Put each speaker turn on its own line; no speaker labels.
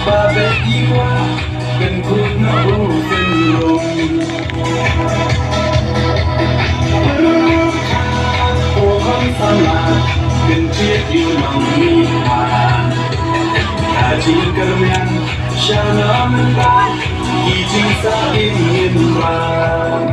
Và về đi qua gần khúc nó dần lùng cô không sao mà gần chiếc yêu lòng mi hòa ta chỉ cần men cha nó mình ta khi chính xác im nhiên mà